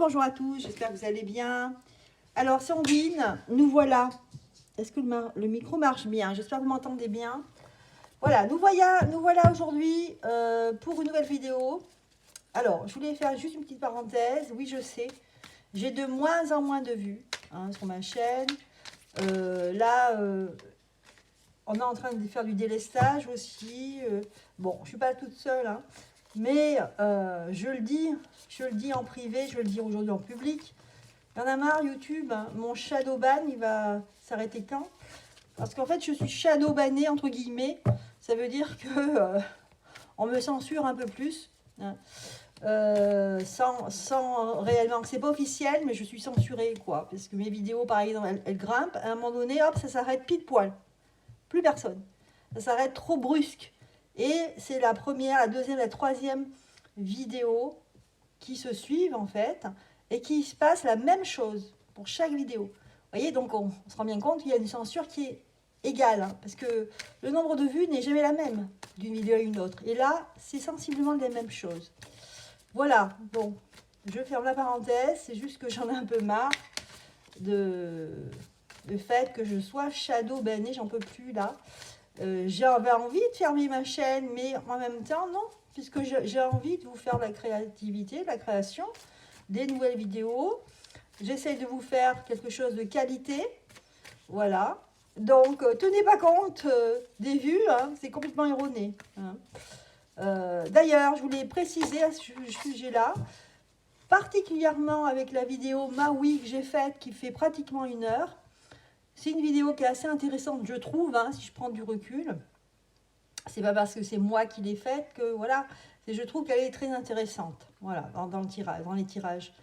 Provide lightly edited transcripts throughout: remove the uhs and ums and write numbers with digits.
bonjour à tous, j'espère que vous allez bien. Alors Sandrine, nous voilà. Est-ce que le micro marche bien? J'espère que vous m'entendez bien. Voilà, nous voilà aujourd'hui pour une nouvelle vidéo. Alors, je voulais faire juste une petite parenthèse. Oui, je sais, j'ai de moins en moins de vues sur ma chaîne. On est en train de faire du délestage aussi. Bon, je ne suis pas toute seule, hein, mais je le dis en privé, je le dis aujourd'hui en public. Il y en a marre, YouTube, hein, mon shadow ban, il va s'arrêter quand? Parce qu'en fait, je suis shadow bannée, entre guillemets. Ça veut dire que on me censure un peu plus. Hein, sans réellement, c'est pas officiel, mais je suis censurée, quoi. Parce que mes vidéos, par exemple, elles grimpent. À un moment donné, hop, ça s'arrête pile poil. Plus personne. Ça s'arrête trop brusque. Et c'est la première, la deuxième, la troisième vidéo qui se suivent, en fait, et qui se passe la même chose pour chaque vidéo. Vous voyez, donc on se rend bien compte qu'il y a une censure qui est égale, hein, parce que le nombre de vues n'est jamais la même d'une vidéo à une autre. Et là, c'est sensiblement les mêmes choses. Voilà, bon, je ferme la parenthèse, c'est juste que j'en ai un peu marre le fait que je sois shadow bannée, j'en peux plus là. J'avais envie de fermer ma chaîne, mais en même temps, non, puisque j'ai envie de vous faire de la créativité, de la création, des nouvelles vidéos. J'essaie de vous faire quelque chose de qualité. Voilà. Donc, tenez pas compte des vues, hein, c'est complètement erroné. Hein. D'ailleurs, je voulais préciser à ce sujet-là, particulièrement avec la vidéo Maui que j'ai faite, qui fait pratiquement 1 heure. C'est une vidéo qui est assez intéressante, je trouve, hein, si je prends du recul. C'est pas parce que c'est moi qui l'ai faite que, voilà, je trouve qu'elle est très intéressante, voilà, dans le tirage, dans les tirages.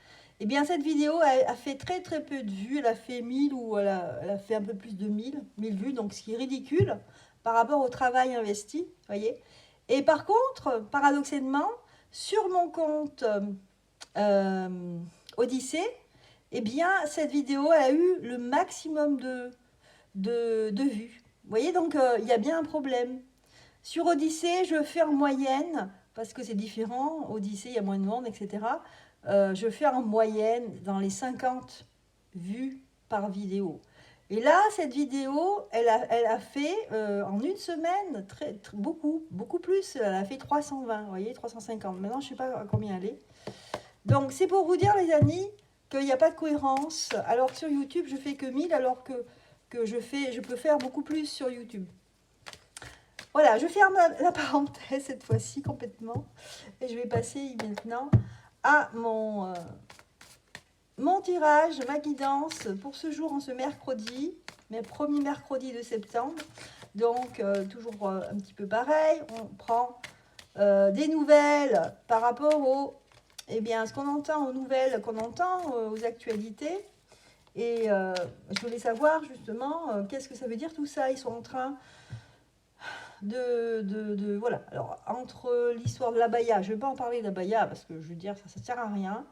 Eh bien, cette vidéo a fait très très peu de vues, elle a fait 1000 ou elle a fait un peu plus de 1000 vues, donc ce qui est ridicule par rapport au travail investi, vous voyez. Et par contre, paradoxalement, sur mon compte Odyssée, eh bien, cette vidéo a eu le maximum de vues. Vous voyez, donc il y a bien un problème. Sur Odyssée, je fais en moyenne, parce que c'est différent, Odyssée, il y a moins de monde, etc. Je fais en moyenne dans les 50 vues par vidéo. Et là, cette vidéo, elle a fait en 1 semaine beaucoup plus. Elle a fait 320, vous voyez, 350. Maintenant, je ne sais pas à combien elle est. Donc, c'est pour vous dire, les amis, qu'il n'y a pas de cohérence. Alors que sur YouTube, je fais que 1000, alors que je peux faire beaucoup plus sur YouTube. Voilà, je ferme la parenthèse cette fois-ci complètement. Et je vais passer maintenant à mon tirage, ma guidance pour ce jour, en ce mercredi, mes premiers mercredis de septembre. Donc, toujours un petit peu pareil. On prend des nouvelles par rapport eh bien, ce qu'on entend aux nouvelles, qu'on entend aux actualités. Et je voulais savoir justement qu'est-ce que ça veut dire tout ça. Ils sont en train voilà. Alors, entre l'histoire de l'abaya, je ne vais pas en parler de l'abaya parce que je veux dire, ça ne sert à rien.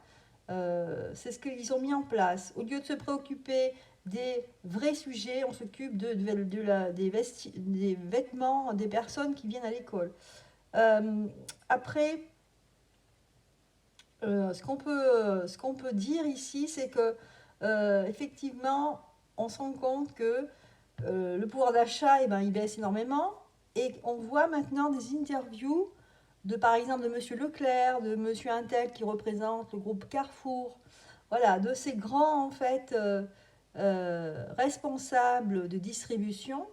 C'est ce qu'ils ont mis en place. Au lieu de se préoccuper des vrais sujets, on s'occupe des vêtements des personnes qui viennent à l'école. Après, ce qu'on peut dire ici, c'est que effectivement, on se rend compte que le pouvoir d'achat, il baisse énormément. Et on voit maintenant des interviews par exemple, de Monsieur Leclerc, de Monsieur Intel qui représente le groupe Carrefour, voilà, de ces grands, en fait, responsables de distribution,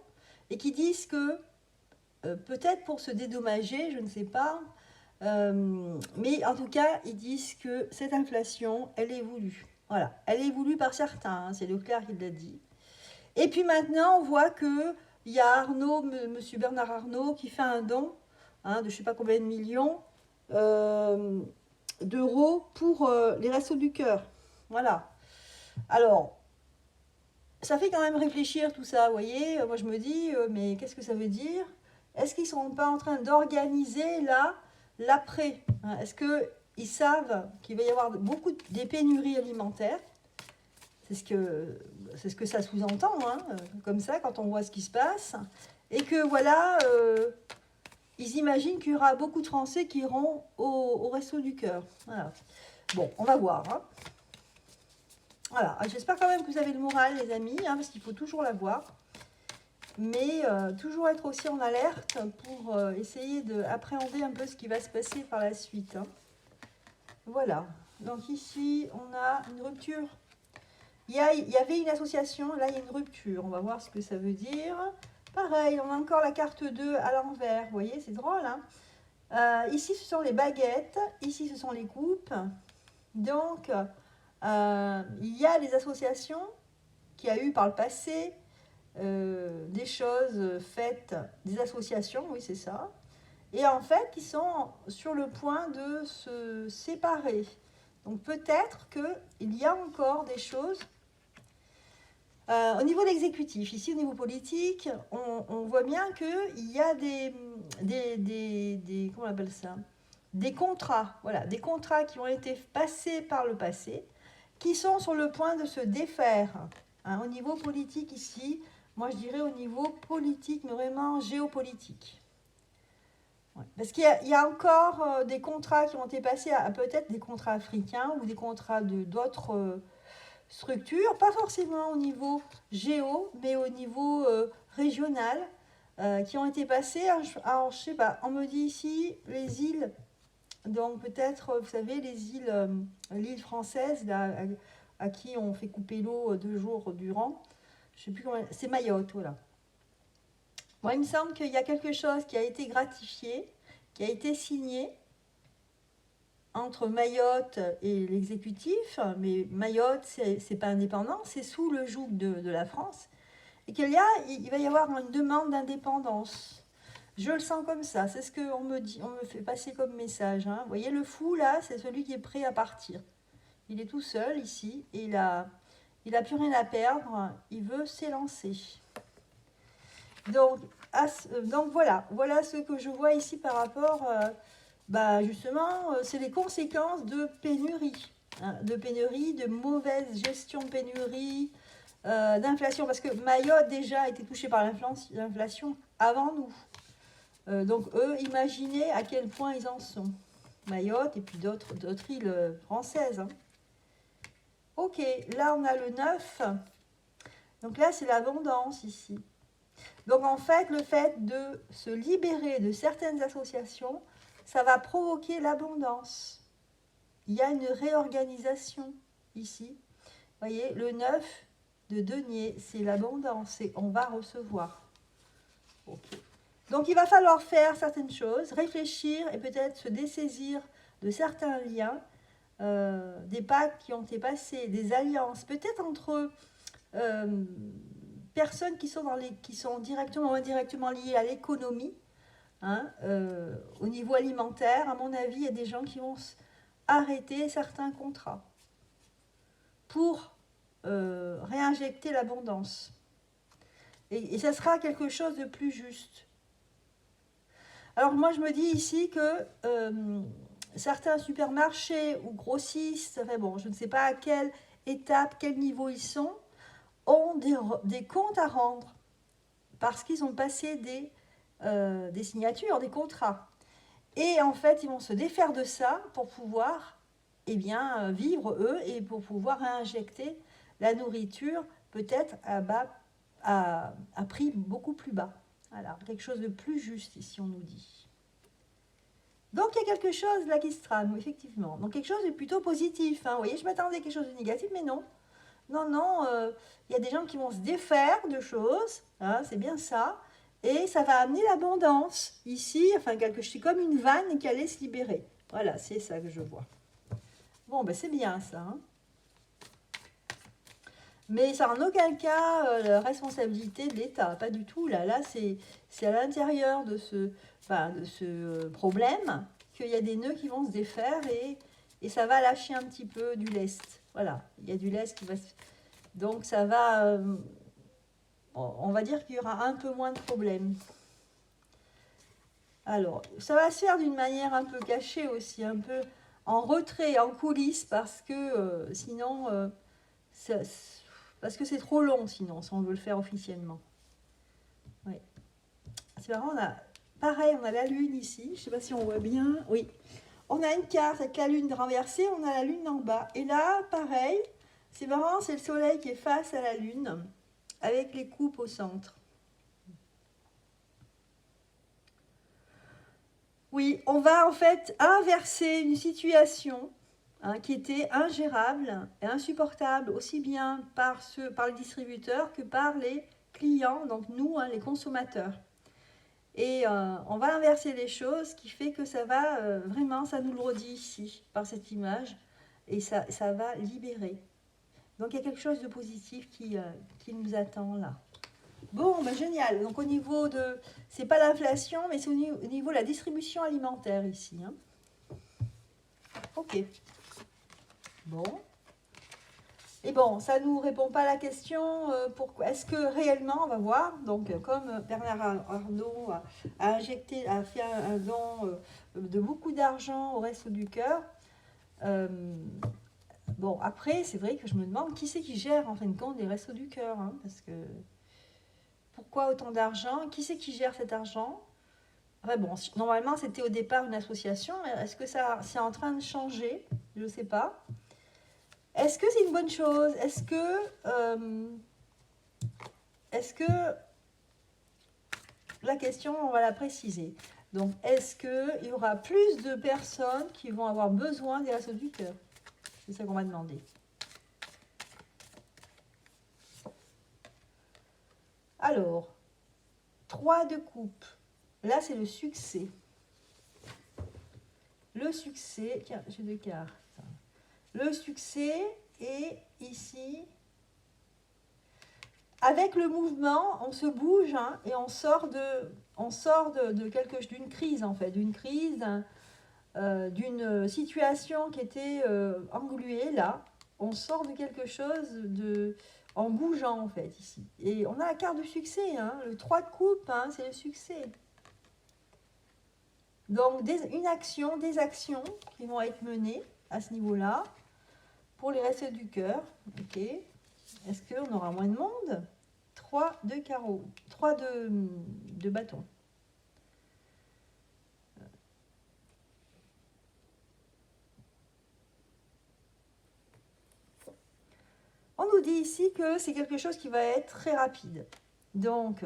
et qui disent que, peut-être pour se dédommager, je ne sais pas, mais en tout cas, ils disent que cette inflation, elle est voulue. Voilà, elle est voulue par certains, hein, c'est Leclerc qui l'a dit. Et puis maintenant, on voit qu'il y a Monsieur Bernard Arnault, qui fait un don de je ne sais pas combien de millions d'euros pour les Restos du Cœur. Voilà. Alors, ça fait quand même réfléchir tout ça, vous voyez. Moi, je me dis, mais qu'est-ce que ça veut dire? Est-ce qu'ils ne sont pas en train d'organiser là l'après, hein? Est-ce qu'ils savent qu'il va y avoir des pénuries alimentaires? C'est ce que ça sous-entend, hein, comme ça, quand on voit ce qui se passe. Et que voilà, ils imaginent qu'il y aura beaucoup de Français qui iront au Resto du Cœur. Voilà. Bon, on va voir. Hein. Voilà, j'espère quand même que vous avez le moral, les amis, hein, parce qu'il faut toujours l'avoir. Mais toujours être aussi en alerte pour essayer d'appréhender un peu ce qui va se passer par la suite. Hein. Voilà, donc ici, on a une rupture. Il y avait une association, là, il y a une rupture. On va voir ce que ça veut dire. Pareil, on a encore la carte 2 à l'envers. Vous voyez, c'est drôle. Hein. Ici, ce sont les baguettes. Ici, ce sont les coupes. Donc, il y a des associations qui a eu par le passé des choses faites, des associations, oui, c'est ça. Et en fait, ils sont sur le point de se séparer. Donc, peut-être qu'il y a encore des choses. Au niveau de l'exécutif, ici au niveau politique, on voit bien qu'il y a comment on appelle ça, des contrats, voilà, des contrats qui ont été passés par le passé, qui sont sur le point de se défaire. Hein, au niveau politique ici, moi je dirais au niveau politique, mais vraiment géopolitique. Ouais. Parce qu'il y a encore des contrats qui ont été passés à peut-être des contrats africains ou des contrats d'autres structures, pas forcément au niveau géo, mais au niveau régional, qui ont été passées. Alors, je sais pas, on me dit ici les îles, donc peut-être, vous savez, l'île française, là, à qui on fait couper l'eau 2 jours durant, je sais plus comment, c'est Mayotte, voilà. Moi, il me semble qu'il y a quelque chose qui a été gratifié, qui a été signé, entre Mayotte et l'exécutif, mais Mayotte, c'est pas indépendant, c'est sous le joug de la France, et il va y avoir une demande d'indépendance. Je le sens comme ça, c'est ce qu'on me dit, on me fait passer comme message. Hein. Vous voyez, le fou, là, c'est celui qui est prêt à partir. Il est tout seul, ici, et il a plus rien à perdre, il veut s'élancer. Donc voilà ce que je vois ici par rapport... justement, c'est les conséquences de pénurie, hein, de mauvaise gestion de pénurie, d'inflation, parce que Mayotte déjà a été touchée par l'inflation avant nous. Donc eux, imaginez à quel point ils en sont. Mayotte et puis d'autres îles françaises. Hein. Ok, là on a le 9. Donc là c'est l'abondance ici. Donc en fait, le fait de se libérer de certaines associations, ça va provoquer l'abondance. Il y a une réorganisation ici. Vous voyez, le 9 de denier, c'est l'abondance, c'est on va recevoir. Okay. Donc il va falloir faire certaines choses, réfléchir et peut-être se dessaisir de certains liens, des pactes qui ont été passés, des alliances, peut-être entre personnes qui sont directement ou indirectement liées à l'économie. Hein, au niveau alimentaire, à mon avis, il y a des gens qui vont arrêter certains contrats pour réinjecter l'abondance. Et ça sera quelque chose de plus juste. Alors moi, je me dis ici que certains supermarchés ou grossistes, enfin bon, je ne sais pas à quelle étape, quel niveau ils sont, ont des comptes à rendre parce qu'ils ont passé des signatures, des contrats. Et en fait, ils vont se défaire de ça pour pouvoir vivre eux et pour pouvoir injecter la nourriture peut-être à prix beaucoup plus bas. Voilà, quelque chose de plus juste ici, on nous dit. Donc, il y a quelque chose là qui se trame, effectivement. Donc, quelque chose de plutôt positif. Hein. Vous voyez, je m'attendais à quelque chose de négatif, mais non. Non, il y a des gens qui vont se défaire de choses, hein, c'est bien ça. Et ça va amener l'abondance. Ici, enfin, c'est comme une vanne qui allait se libérer. Voilà, c'est ça que je vois. Bon, ben c'est bien ça. Hein. Mais ça en aucun cas la responsabilité de l'État. Pas du tout. Là c'est à l'intérieur de ce problème qu'il y a des nœuds qui vont se défaire et ça va lâcher un petit peu du lest. Voilà, il y a du lest qui va se... Donc ça va... on va dire qu'il y aura un peu moins de problèmes. Alors, ça va se faire d'une manière un peu cachée aussi, un peu en retrait, en coulisses, parce que sinon, parce que c'est trop long sinon, si on veut le faire officiellement. Oui. C'est marrant, pareil, on a la lune ici, je ne sais pas si on voit bien, oui. On a une carte avec la lune renversée, on a la lune en bas. Et là, pareil, C'est marrant, c'est le soleil qui est face à la lune, avec les coupes au centre. Oui, on va en fait inverser une situation qui était ingérable et insupportable, aussi bien par les distributeurs que par les clients, donc nous, les consommateurs. Et on va inverser les choses, ce qui fait que ça va vraiment, ça nous le redit ici, par cette image, et ça va libérer. Donc il y a quelque chose de positif qui nous attend là. Bon, ben génial. Donc au niveau de, c'est pas l'inflation, mais c'est au niveau de la distribution alimentaire ici. Hein. Ok. Bon. Et bon, ça ne nous répond pas à la question pourquoi. Est-ce que réellement, on va voir, donc comme Bernard Arnault a injecté, a fait un don de beaucoup d'argent au Resto du Cœur. Bon, après, c'est vrai que je me demande qui c'est qui gère en fin de compte les Restos du Cœur, hein, parce que pourquoi autant d'argent? Qui c'est qui gère cet argent? Enfin bon, normalement c'était au départ une association, mais est-ce que ça c'est en train de changer? Je ne sais pas. Est-ce que c'est une bonne chose? Est-ce que la question, on va la préciser. Donc, est-ce qu'il y aura plus de personnes qui vont avoir besoin des Restos du Cœur? C'est ça qu'on va demander. Alors, 3 de coupe. Là, c'est le succès. Le succès, tiens, j'ai 2 cartes. Le succès est ici. Avec le mouvement, on se bouge et on sort d'une crise en fait, d'une crise, d'une situation qui était engluée là. On sort de quelque chose en bougeant en fait ici. Et on a la carte du succès, hein, le 3 de coupe, hein, c'est le succès. Donc des actions qui vont être menées à ce niveau-là pour les Restos du Cœur. Ok. Est-ce qu'on aura moins de monde? 3 de carreaux, 3 de bâtons. On nous dit ici que c'est quelque chose qui va être très rapide. Donc,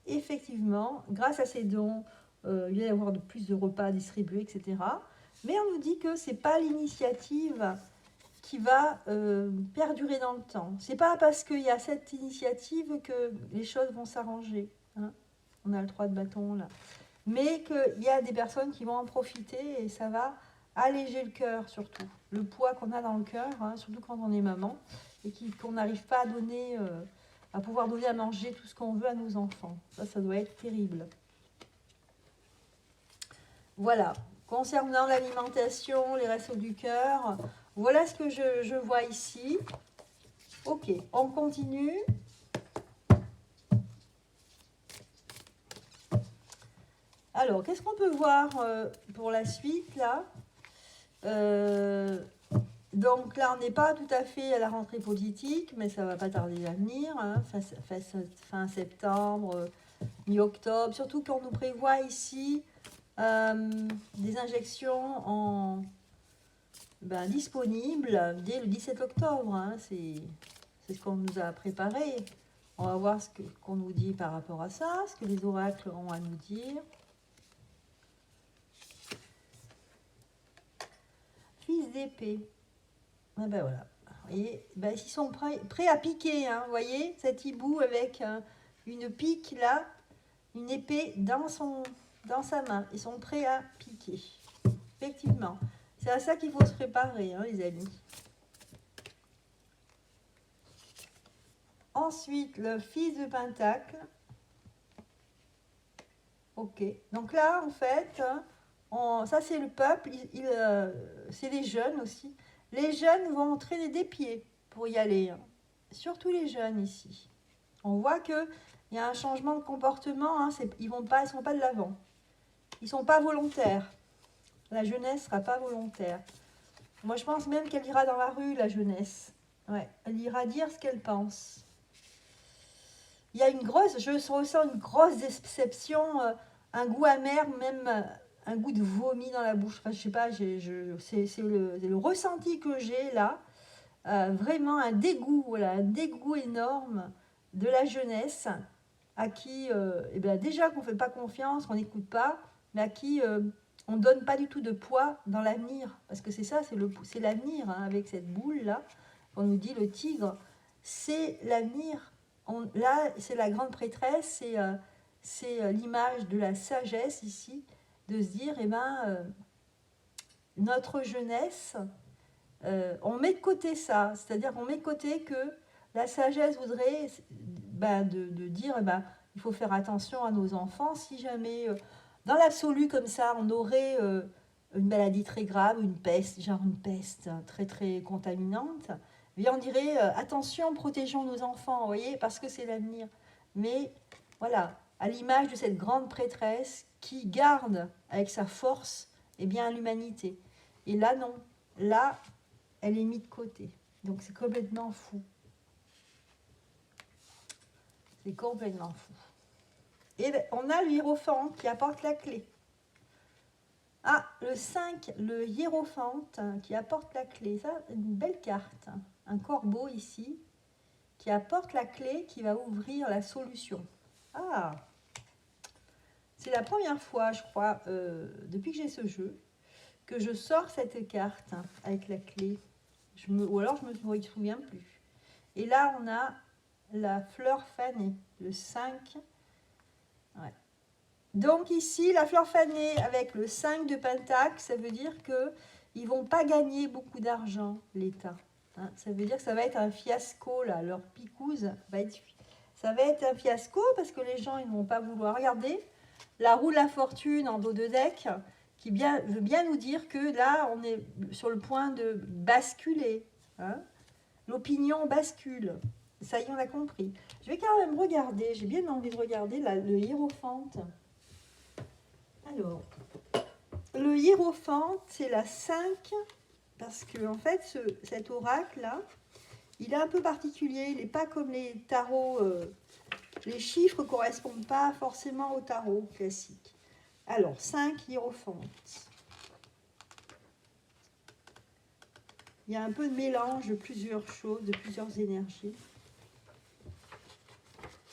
effectivement, grâce à ces dons, il va y avoir plus de repas distribués, etc. Mais on nous dit que ce n'est pas l'initiative qui va perdurer dans le temps. Ce n'est pas parce qu'il y a cette initiative que les choses vont s'arranger. Hein. On a le 3 de bâton là. Mais qu'il y a des personnes qui vont en profiter et ça va alléger le cœur surtout. Le poids qu'on a dans le cœur, hein, surtout quand on est maman, et qu'on n'arrive pas à donner, à pouvoir donner à manger tout ce qu'on veut à nos enfants. Ça doit être terrible. Voilà. Concernant l'alimentation, les Restos du Cœur, voilà ce que je vois ici. Ok, on continue. Alors, qu'est-ce qu'on peut voir pour la suite là? Donc là, on n'est pas tout à fait à la rentrée politique, mais ça ne va pas tarder à venir, hein, fin septembre, mi-octobre. Surtout qu'on nous prévoit ici des injections disponibles dès le 17 octobre. Hein, c'est ce qu'on nous a préparé. On va voir ce qu'on nous dit par rapport à ça, ce que les oracles ont à nous dire. Fils d'épée. Ah ben voilà. Vous voyez, ben, ils sont prêts à piquer. Hein, vous voyez, cet hibou avec une pique là, une épée dans sa main. Ils sont prêts à piquer. Effectivement. C'est à ça qu'il faut se préparer, hein, les amis. Ensuite, le fils de Pentacle. Ok. Donc là, en fait, ça c'est le peuple. C'est les jeunes aussi. Les jeunes vont traîner des pieds pour y aller. Hein. Surtout les jeunes ici. On voit qu'il y a un changement de comportement. Hein. Ils ne sont pas de l'avant. Ils ne sont pas volontaires. La jeunesse ne sera pas volontaire. Moi, je pense même qu'elle ira dans la rue, la jeunesse. Ouais, elle ira dire ce qu'elle pense. Il y a je ressens une grosse déception, un goût amer, même un goût de vomi dans la bouche. Enfin, je sais pas, c'est le ressenti que j'ai là. vraiment un dégoût, voilà, un dégoût énorme de la jeunesse à qui, eh bien, déjà qu'on ne fait pas confiance, qu'on n'écoute pas, mais à qui on ne donne pas du tout de poids dans l'avenir. Parce que c'est ça, c'est l'avenir, hein, avec cette boule-là. On nous dit le tigre, c'est l'avenir. Là, c'est la grande prêtresse, c'est l'image de la sagesse ici, de se dire, eh ben, notre jeunesse, on met de côté ça, c'est-à-dire qu'on met de côté que la sagesse voudrait de dire, il faut faire attention à nos enfants, si jamais, dans l'absolu comme ça, on aurait une maladie très grave, une peste, genre une peste très très contaminante, eh bien on dirait, attention, protégeons nos enfants, vous voyez, parce que c'est l'avenir. Mais voilà, à l'image de cette grande prêtresse qui garde avec sa force, eh bien, l'humanité. Et là, non. Là, elle est mise de côté. Donc, c'est complètement fou. C'est complètement fou. Et on a le hiérophant qui apporte la clé. Ah, le 5, le hiérophante qui apporte la clé. Ça, une belle carte. Un corbeau ici qui apporte la clé qui va ouvrir la solution. Ah, c'est la première fois, je crois, depuis que j'ai ce jeu, que je sors cette carte avec la clé. Ou alors je ne me souviens plus. Et là, on a la fleur fanée, le 5. Ouais. Donc ici, la fleur fanée avec le 5 de pentacle, ça veut dire qu'ils ne vont pas gagner beaucoup d'argent, l'État. Hein, ça veut dire que ça va être un fiasco, là. Leur picouse ça va être un fiasco parce que les gens ils ne vont pas vouloir. Regarder la roue de la fortune en dos de deck qui veut bien nous dire que là, on est sur le point de basculer. Hein. L'opinion bascule. Ça y est, on a compris. Je vais quand même regarder, j'ai bien envie de regarder le hiérophante. Alors, le hiérophante, c'est la 5, parce que en fait, cet oracle-là, il est un peu particulier. Il n'est pas comme les tarots. Les chiffres ne correspondent pas forcément au tarot classique. Alors, 5 hiérophantes. Il y a un peu de mélange de plusieurs choses, de plusieurs énergies.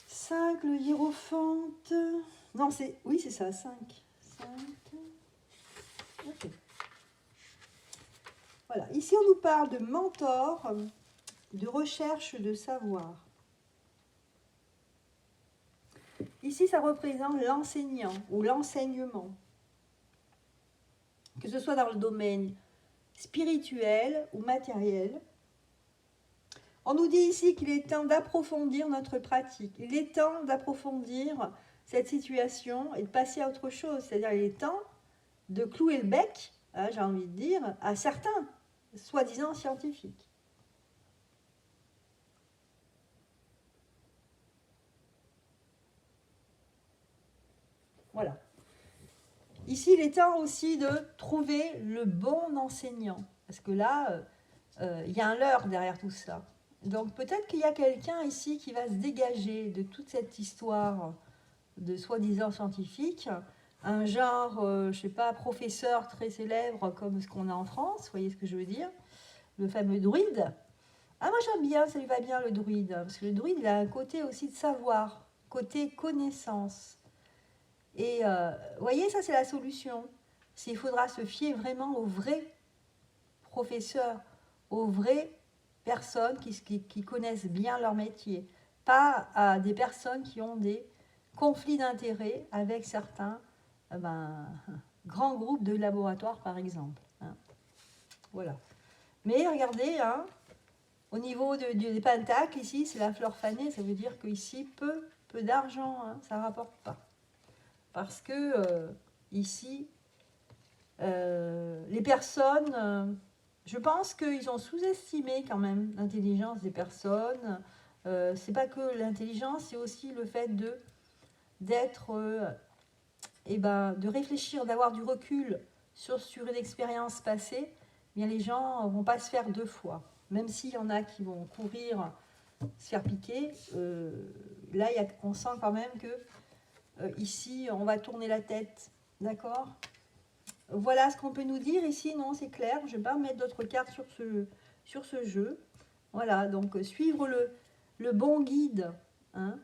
5, le hiérophante. Non, oui, c'est ça, 5. 5. Ok. Voilà. Ici, on nous parle de mentor, de recherche de savoir. Ici, ça représente l'enseignant ou l'enseignement. Que ce soit dans le domaine spirituel ou matériel. On nous dit ici qu'il est temps d'approfondir notre pratique. Il est temps d'approfondir cette situation et de passer à autre chose. C'est-à-dire il est temps de clouer le bec, hein, j'ai envie de dire, à certains soi-disant scientifiques. Voilà. Ici, il est temps aussi de trouver le bon enseignant. Parce que là, il y a un leurre derrière tout ça. Donc peut-être qu'il y a quelqu'un ici qui va se dégager de toute cette histoire de soi-disant scientifique, un genre, je ne sais pas, professeur très célèbre comme ce qu'on a en France, vous voyez ce que je veux dire, le fameux druide. Ah, moi j'aime bien, ça lui va bien le druide, parce que le druide il a un côté aussi de savoir, côté connaissance. Et vous voyez, ça c'est la solution. Il faudra se fier vraiment aux vrais professeurs, aux vraies personnes qui connaissent bien leur métier, pas à des personnes qui ont des conflits d'intérêts avec certains grands groupes de laboratoires, par exemple. Hein. Voilà. Mais regardez, hein, au niveau des pentacles, ici, c'est la fleur fanée, ça veut dire qu'ici, peu d'argent, hein, ça ne rapporte pas. Parce que ici, les personnes, je pense qu'ils ont sous-estimé quand même l'intelligence des personnes. C'est pas que l'intelligence, c'est aussi le fait de réfléchir, d'avoir du recul sur une expérience passée. Eh bien, les gens ne vont pas se faire deux fois. Même s'il y en a qui vont courir, se faire piquer, là, on sent quand même que ici, on va tourner la tête. D'accord ? Voilà ce qu'on peut nous dire ici. Non, c'est clair. Je ne vais pas mettre d'autres cartes sur ce jeu. Voilà, donc suivre le bon guide. Hein.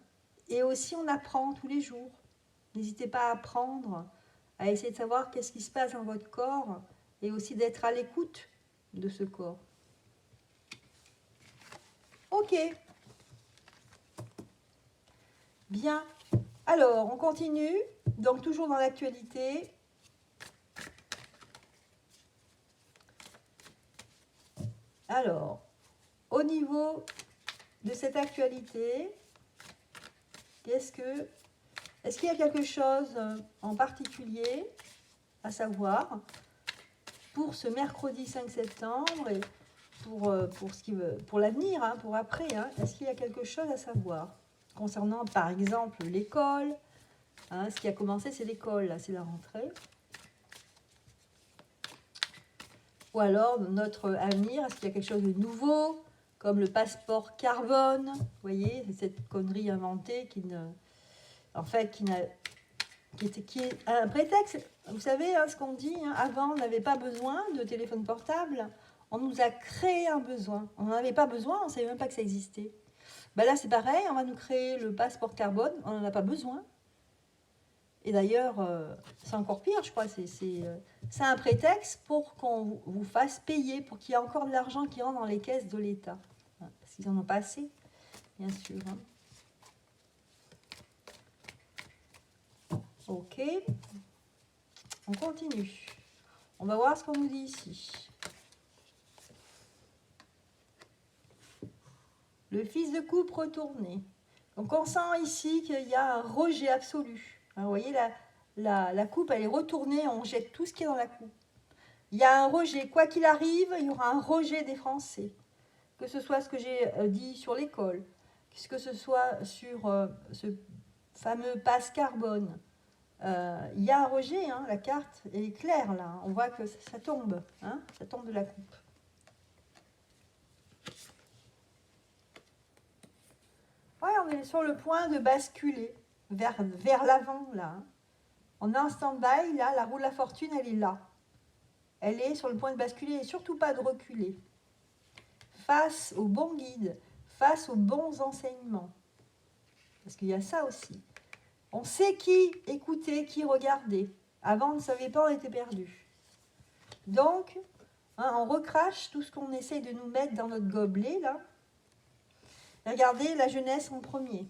Et aussi, on apprend tous les jours. N'hésitez pas à apprendre, à essayer de savoir qu'est-ce qui se passe dans votre corps et aussi d'être à l'écoute de ce corps. Ok. Bien. Alors, on continue. Donc, toujours dans l'actualité. Alors, au niveau de cette actualité, est-ce qu'il y a quelque chose en particulier à savoir pour ce mercredi 5 septembre et pour l'avenir, hein, pour après, hein, est-ce qu'il y a quelque chose à savoir concernant par exemple l'école, hein, ce qui a commencé c'est l'école, là c'est la rentrée, ou alors notre avenir, est-ce qu'il y a quelque chose de nouveau comme le passeport carbone, vous voyez, c'est cette connerie inventée qui est un prétexte. Vous savez hein, ce qu'on dit, hein, avant on n'avait pas besoin de téléphone portable, on nous a créé un besoin. On n'en avait pas besoin, on ne savait même pas que ça existait. Ben là c'est pareil, on va nous créer le passeport carbone, on n'en a pas besoin. Et d'ailleurs, c'est encore pire, je crois, c'est un prétexte pour qu'on vous fasse payer, pour qu'il y ait encore de l'argent qui rentre dans les caisses de l'État. Parce qu'ils n'en ont pas assez, bien sûr. Hein. Ok. On continue. On va voir ce qu'on nous dit ici. Le fils de coupe retourné. Donc on sent ici qu'il y a un rejet absolu. Alors, vous voyez, la coupe, elle est retournée, on jette tout ce qui est dans la coupe. Il y a un rejet. Quoi qu'il arrive, il y aura un rejet des Français. Que ce soit ce que j'ai dit sur l'école, que ce soit sur ce fameux passe carbone. Il y a un rejet, hein, la carte est claire là, on voit que ça tombe, hein, ça tombe de la coupe. Ouais, on est sur le point de basculer vers l'avant là. Hein. On est en stand-by, là, la roue de la fortune, elle est là. Elle est sur le point de basculer et surtout pas de reculer. Face aux bons guides, face aux bons enseignements. Parce qu'il y a ça aussi. On sait qui écouter, qui regarder. Avant, on ne savait pas, on était perdu. Donc, hein, on recrache tout ce qu'on essaye de nous mettre dans notre gobelet, là. Et regardez, la jeunesse en premier.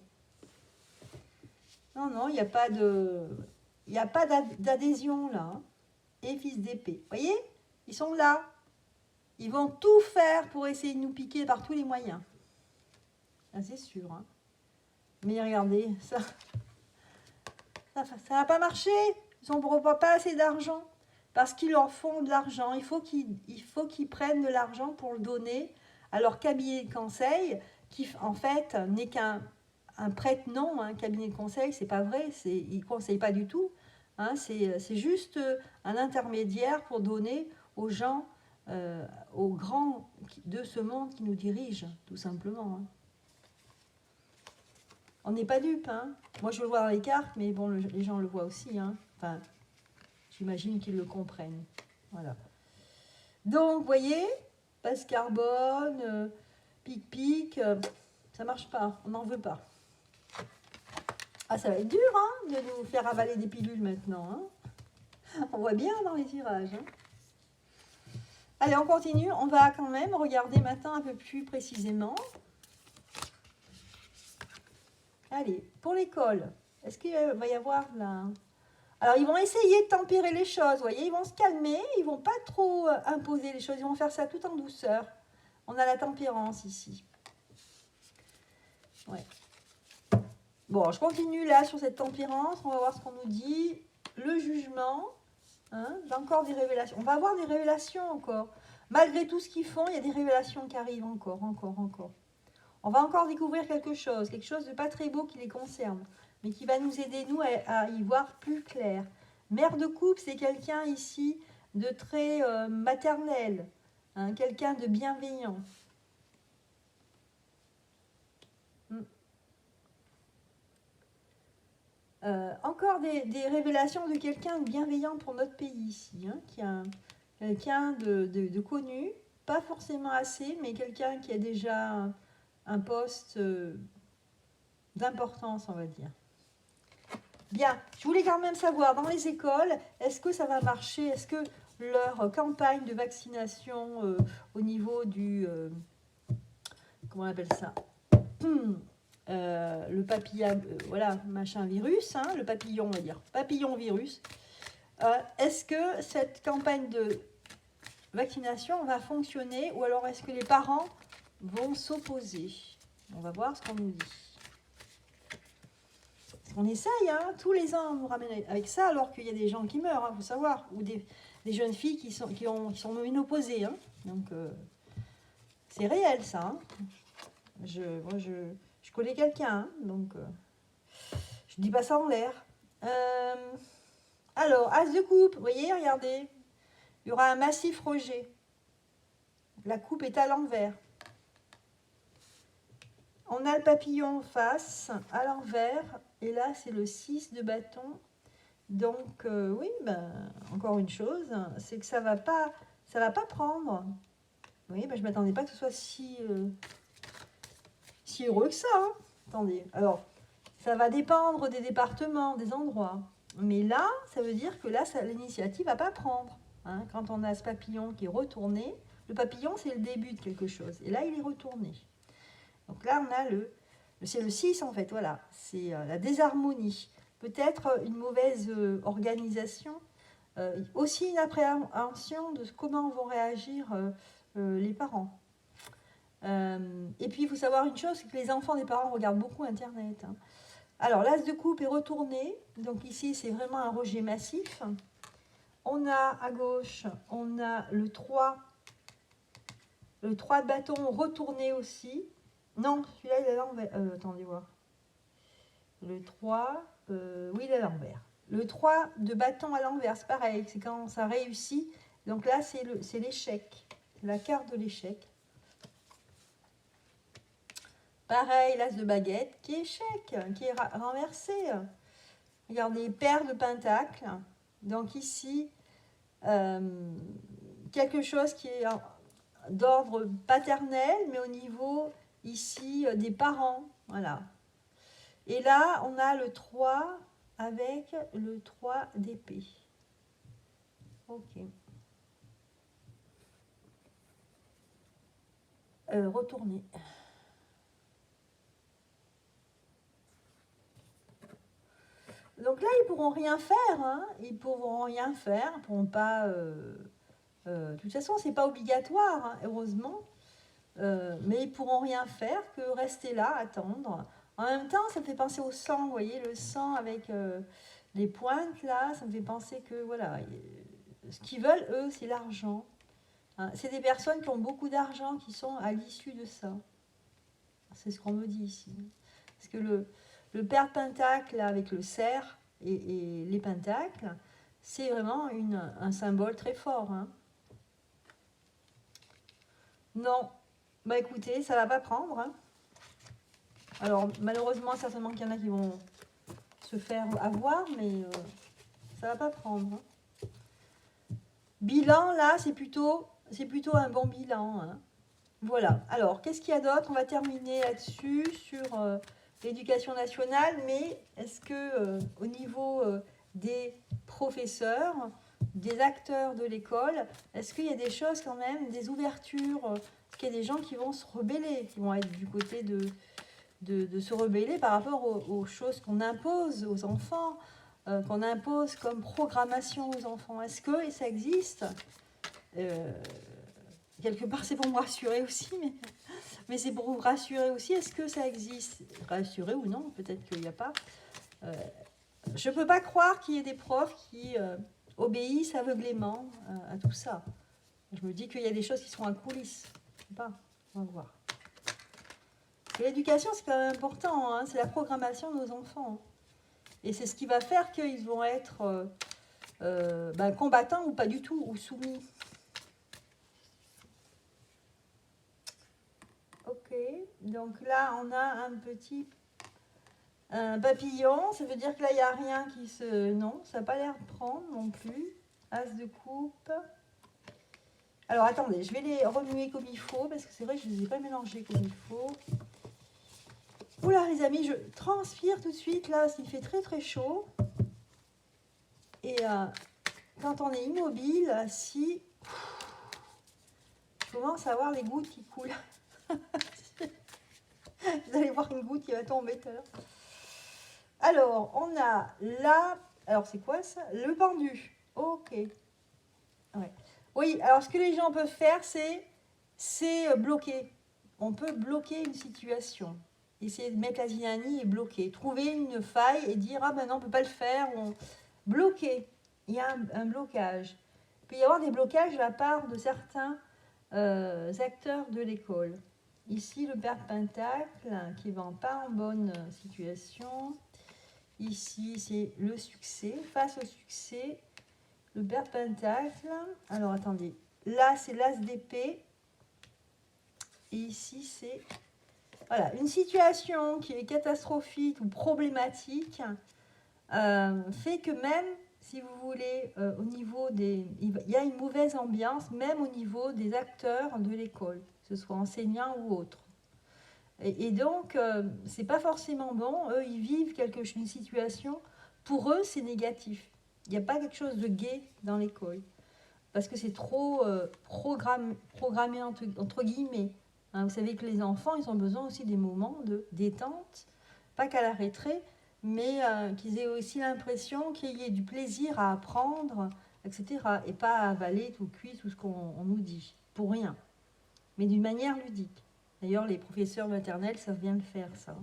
Non, il n'y a pas d'adhésion, là. Hein. Et fils d'épée. Vous voyez, ils sont là. Ils vont tout faire pour essayer de nous piquer par tous les moyens. Ah, c'est sûr. Hein. Mais regardez, ça n'a pas marché. Ils n'ont pas assez d'argent. Parce qu'ils leur font de l'argent. Il faut qu'ils prennent de l'argent pour le donner à leur cabinet de conseil, qui en fait n'est qu'un prête-nom. Un cabinet de conseil, c'est pas vrai. Ils ne conseillent pas du tout. Hein, c'est juste un intermédiaire pour donner aux gens, aux grands de ce monde qui nous dirigent, tout simplement. Hein. On n'est pas dupes. Hein. Moi, je le vois dans les cartes, mais bon, les gens le voient aussi. Hein. Enfin, j'imagine qu'ils le comprennent. Voilà. Donc, vous voyez, passe carbone, pic-pic, ça marche pas. On n'en veut pas. Ah, ça va être dur hein, de nous faire avaler des pilules maintenant. Hein. On voit bien dans les tirages. Hein. Allez, on continue. On va quand même regarder maintenant un peu plus précisément. Allez, pour l'école, est-ce qu'il va y avoir là... Alors, ils vont essayer de tempérer les choses, vous voyez, ils vont se calmer, ils ne vont pas trop imposer les choses, ils vont faire ça tout en douceur. On a la tempérance ici. Ouais. Bon, je continue là sur cette tempérance, on va voir ce qu'on nous dit. Le jugement, hein, j'ai encore des révélations. On va avoir des révélations encore. Malgré tout ce qu'ils font, il y a des révélations qui arrivent encore. On va encore découvrir quelque chose de pas très beau qui les concerne, mais qui va nous aider, nous, à y voir plus clair. Mère de coupe, c'est quelqu'un ici de très maternel, hein, quelqu'un de bienveillant. Encore des révélations de quelqu'un de bienveillant pour notre pays ici, hein, qui a quelqu'un de connu, pas forcément assez, mais quelqu'un qui a déjà un poste d'importance, on va dire. Bien, je voulais quand même savoir, dans les écoles, est-ce que ça va marcher? Est-ce que leur campagne de vaccination au niveau du... comment on appelle ça? Le papillon, voilà, machin virus, hein, le papillon, on va dire, papillon virus. Est-ce que cette campagne de vaccination va fonctionner ou alors est-ce que les parents vont s'opposer? On va voir ce qu'on nous dit. On essaye, hein, tous les ans, on nous ramène avec ça, alors qu'il y a des gens qui meurent, il faut savoir, ou des jeunes filles qui sont ménopausées. Hein. Donc, c'est réel, ça. Hein. Moi, je connais quelqu'un, hein, donc je ne dis pas ça en l'air. Alors, as de coupe, vous voyez, regardez, il y aura un massif rejet. La coupe est à l'envers. On a le papillon en face, à l'envers, et là, c'est le 6 de bâton. Donc, oui, ben, encore une chose, c'est que ça va pas prendre. Oui, ben, je ne m'attendais pas que ce soit si heureux que ça. Hein. Attendez, alors, ça va dépendre des départements, des endroits. Mais là, ça veut dire que là, l'initiative ne va pas prendre. Hein. Quand on a ce papillon qui est retourné, le papillon, c'est le début de quelque chose. Et là, il est retourné. Donc là, on a c'est le 6 en fait, voilà. C'est la désharmonie. Peut-être une mauvaise organisation. Aussi une appréhension de comment vont réagir les parents. Et puis, il faut savoir une chose, c'est que les enfants des parents regardent beaucoup Internet. Hein. Alors, l'as de coupe est retourné. Donc ici, c'est vraiment un rejet massif. On a à gauche, on a le 3. Le 3 de bâton retourné aussi. Non, celui-là, il est à l'envers. Attendez voir. Le 3, oui, il est à l'envers. Le 3 de bâton à l'envers, c'est pareil, c'est quand ça réussit. Donc là, c'est l'échec, la carte de l'échec. Pareil, l'as de baguette qui est échec, qui est renversé. Regardez, paire de pentacles. Donc ici, quelque chose qui est d'ordre paternel, mais au niveau ici des parents. Voilà. Et là, on a le 3 avec le 3 d'épée. Ok. Retourner. Donc là, ils ne pourront rien faire. Hein. Ils ne pourront rien faire. Ils ne pourront pas... de toute façon, ce n'est pas obligatoire, hein, heureusement. Mais ils ne pourront rien faire que rester là, attendre. En même temps, ça me fait penser au sang. Vous voyez, le sang avec les pointes, là, ça me fait penser que, voilà, ce qu'ils veulent, eux, c'est l'argent. Hein. C'est des personnes qui ont beaucoup d'argent qui sont à l'issue de ça. C'est ce qu'on me dit ici. Parce que le père pentacle, là, avec le cerf et les pentacles, c'est vraiment un symbole très fort. Hein. Non. Bah écoutez, ça ne va pas prendre. Hein. Alors, malheureusement, certainement qu'il y en a qui vont se faire avoir, mais ça ne va pas prendre. Hein. Bilan, là, c'est plutôt un bon bilan. Hein. Voilà. Alors, qu'est-ce qu'il y a d'autre? On va terminer là-dessus, sur l'éducation nationale, mais est-ce que au niveau des professeurs, des acteurs de l'école, est-ce qu'il y a des choses quand même, des ouvertures, est-ce qu'il y a des gens qui vont se rebeller, qui vont être du côté de se rebeller par rapport aux choses qu'on impose aux enfants, qu'on impose comme programmation aux enfants? Est-ce que ça existe? Quelque part, c'est pour me rassurer aussi, mais c'est pour vous rassurer aussi. Est-ce que ça existe? Rassurer ou non, peut-être qu'il n'y a pas. Je ne peux pas croire qu'il y ait des profs qui obéissent aveuglément à tout ça. Je me dis qu'il y a des choses qui sont en coulisses. Je ne sais pas, on va voir. L'éducation, c'est quand même important, hein, c'est la programmation de nos enfants. Et c'est ce qui va faire qu'ils vont être combattants ou pas du tout, ou soumis. Ok, donc là, on a un petit papillon. Ça veut dire que là, il n'y a rien qui se... Non, ça n'a pas l'air de prendre non plus. As de coupe. Alors, attendez, je vais les remuer comme il faut, parce que c'est vrai que je ne les ai pas mélangés comme il faut. Oula, les amis, je transpire tout de suite, là, parce qu'il fait très très chaud. Et quand on est immobile, si je commence à avoir les gouttes qui coulent. Vous allez voir une goutte qui va tomber tout à l'heure. Alors, on a là... Alors, c'est quoi ça? Le pendu. Ok. Ouais. Oui, alors ce que les gens peuvent faire, c'est bloquer. On peut bloquer une situation. Essayer de mettre la zizanie et bloquer. Trouver une faille et dire, ah ben non, on ne peut pas le faire. Bloquer. Il y a un blocage. Il peut y avoir des blocages de la part de certains acteurs de l'école. Ici, le père Pentacle qui ne va pas en bonne situation. Ici, c'est le succès. Face au succès, le père Pentacle. Alors, attendez. Là, c'est l'as d'épée. Et ici, c'est... Voilà, une situation qui est catastrophique ou problématique fait que même, si vous voulez, au niveau des... Il y a une mauvaise ambiance, même au niveau des acteurs de l'école, que ce soit enseignants ou autres. Et donc, c'est pas forcément bon. Eux, ils vivent une situation. Pour eux, c'est négatif. Il n'y a pas quelque chose de gai dans l'école. Parce que c'est trop programmé entre guillemets. Hein, vous savez que les enfants, ils ont besoin aussi des moments de détente. Pas qu'à la récré, mais qu'ils aient aussi l'impression qu'il y ait du plaisir à apprendre, etc. Et pas à avaler tout cuit, tout ce qu'on nous dit. Pour rien. Mais d'une manière ludique. D'ailleurs, les professeurs maternels savent bien le faire, ça.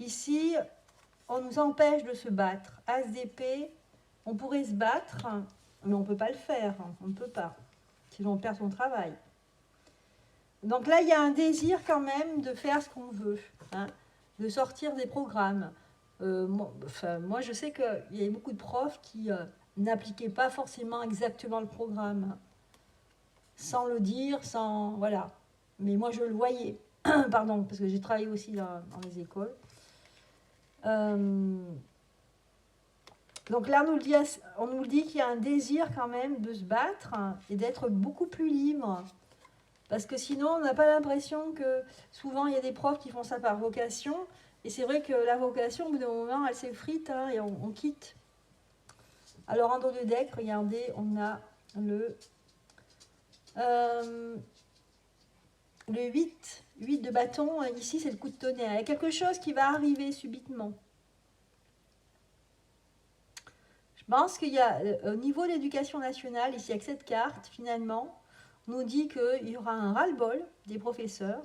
Ici, on nous empêche de se battre. As d'épée, on pourrait se battre, mais on ne peut pas le faire. On ne peut pas. Sinon, on perd son travail. Donc là, il y a un désir quand même de faire ce qu'on veut, hein, de sortir des programmes. Moi, je sais qu'il y a beaucoup de profs qui n'appliquaient pas forcément exactement le programme, sans le dire, sans... Voilà. Mais moi, je le voyais. Pardon, parce que j'ai travaillé aussi dans les écoles. Donc là, on nous dit qu'il y a un désir quand même de se battre et d'être beaucoup plus libre. Parce que sinon, on n'a pas l'impression que... Souvent, il y a des profs qui font ça par vocation. Et c'est vrai que la vocation, au bout d'un moment, elle s'effrite et on quitte. Alors, en dos de deck, regardez, on a le 8 de bâton. Ici, c'est le coup de tonnerre. Il y a quelque chose qui va arriver subitement. Je pense qu'il y a, au niveau de l'éducation nationale, ici, avec cette carte, finalement, on nous dit qu'il y aura un ras-le-bol des professeurs,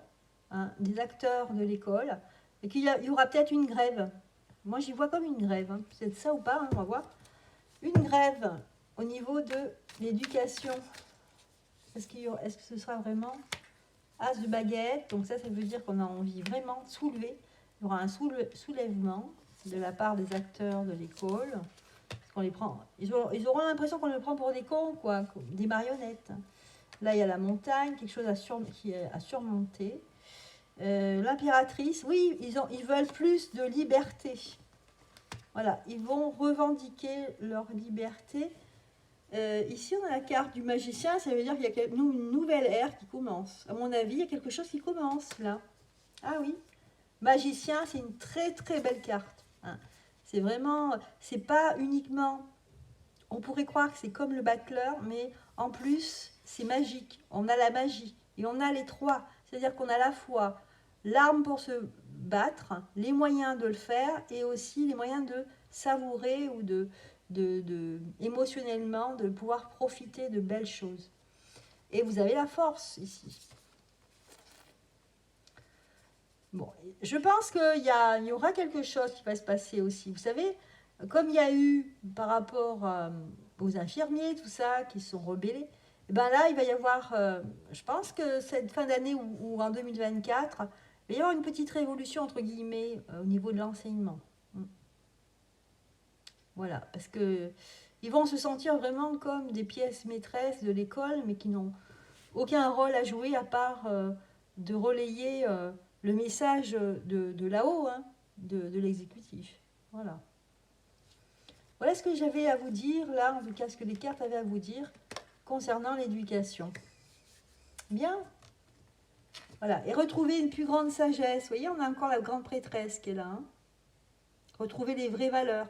hein, des acteurs de l'école, et qu'il y aura peut-être une grève. Moi, j'y vois comme une grève. Hein. C'est ça ou pas, hein, on va voir. Une grève au niveau de l'éducation. Est-ce que ce sera vraiment As de baguette? Donc ça veut dire qu'on a envie vraiment de soulever. Il y aura un soulèvement de la part des acteurs de l'école. On les prend. Ils auront l'impression qu'on les prend pour des cons, quoi, des marionnettes. Là, il y a la montagne, quelque chose à surmonter. L'impératrice, oui, ils veulent plus de liberté. Voilà, ils vont revendiquer leur liberté. Ici, on a la carte du magicien, ça veut dire qu'il y a une nouvelle ère qui commence. À mon avis, il y a quelque chose qui commence là. Ah oui, magicien, c'est une très très belle carte. Hein. C'est vraiment, c'est pas uniquement, on pourrait croire que c'est comme le battleur, mais en plus, c'est magique. On a la magie et on a les trois. C'est-à-dire qu'on a à la fois l'arme pour se battre, les moyens de le faire et aussi les moyens de savourer ou émotionnellement, de pouvoir profiter de belles choses. Et vous avez la force ici. Bon, je pense qu'il y aura quelque chose qui va se passer aussi. Vous savez, comme il y a eu par rapport aux infirmiers, tout ça, qui se sont rebellés, et ben là, il va y avoir, je pense que cette fin d'année ou en 2024, il va y avoir une petite révolution, entre guillemets, au niveau de l'enseignement. Voilà, parce qu'ils vont se sentir vraiment comme des pièces maîtresses de l'école, mais qui n'ont aucun rôle à jouer à part de relayer le message de là-haut, hein, de l'exécutif. Voilà. Voilà ce que j'avais à vous dire, là, en tout cas, ce que les cartes avaient à vous dire concernant l'éducation. Bien. Voilà. Et retrouver une plus grande sagesse. Vous voyez, on a encore la grande prêtresse qui est là. Hein. Retrouver les vraies valeurs.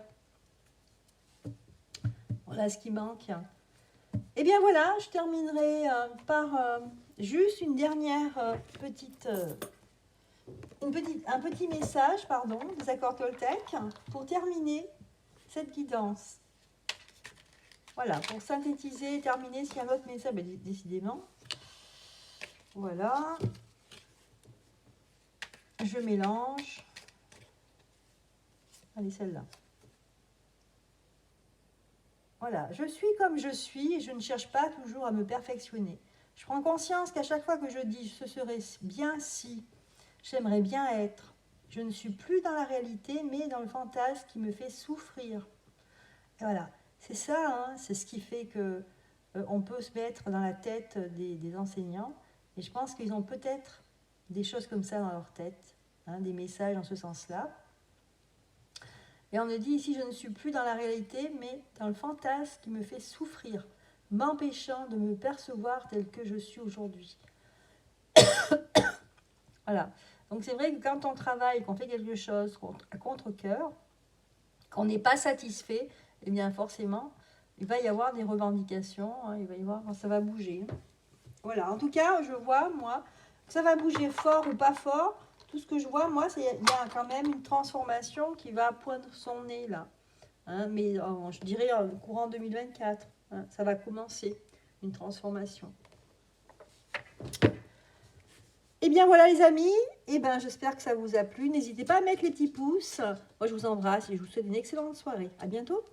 Voilà ce qui manque. Et bien voilà, je terminerai par juste une dernière un petit message, pardon, des accords Toltec pour terminer cette guidance. Voilà, pour synthétiser, terminer, s'il y a un autre message, ben, décidément. Voilà. Je mélange. Allez, celle-là. Voilà, je suis comme je suis et je ne cherche pas toujours à me perfectionner. Je prends conscience qu'à chaque fois que je dis « ce serait bien si », j'aimerais bien être. Je ne suis plus dans la réalité, mais dans le fantasme qui me fait souffrir. Et voilà, c'est ça, hein, c'est ce qui fait que on peut se mettre dans la tête des enseignants. Et je pense qu'ils ont peut-être des choses comme ça dans leur tête, hein, des messages en ce sens-là. Et on me dit ici, je ne suis plus dans la réalité, mais dans le fantasme qui me fait souffrir, m'empêchant de me percevoir tel que je suis aujourd'hui. Voilà. Donc c'est vrai que quand on travaille, qu'on fait quelque chose à contre-cœur, qu'on n'est pas satisfait, eh bien forcément, il va y avoir des revendications, hein, il va y avoir, ça va bouger. Voilà. En tout cas, je vois, moi, que ça va bouger fort ou pas fort. Tout ce que je vois, moi, il y a quand même une transformation qui va poindre son nez, là. Hein, mais je dirais courant 2024, hein, ça va commencer, une transformation. Et bien voilà les amis, et ben, j'espère que ça vous a plu. N'hésitez pas à mettre les petits pouces. Moi, je vous embrasse et je vous souhaite une excellente soirée. À bientôt.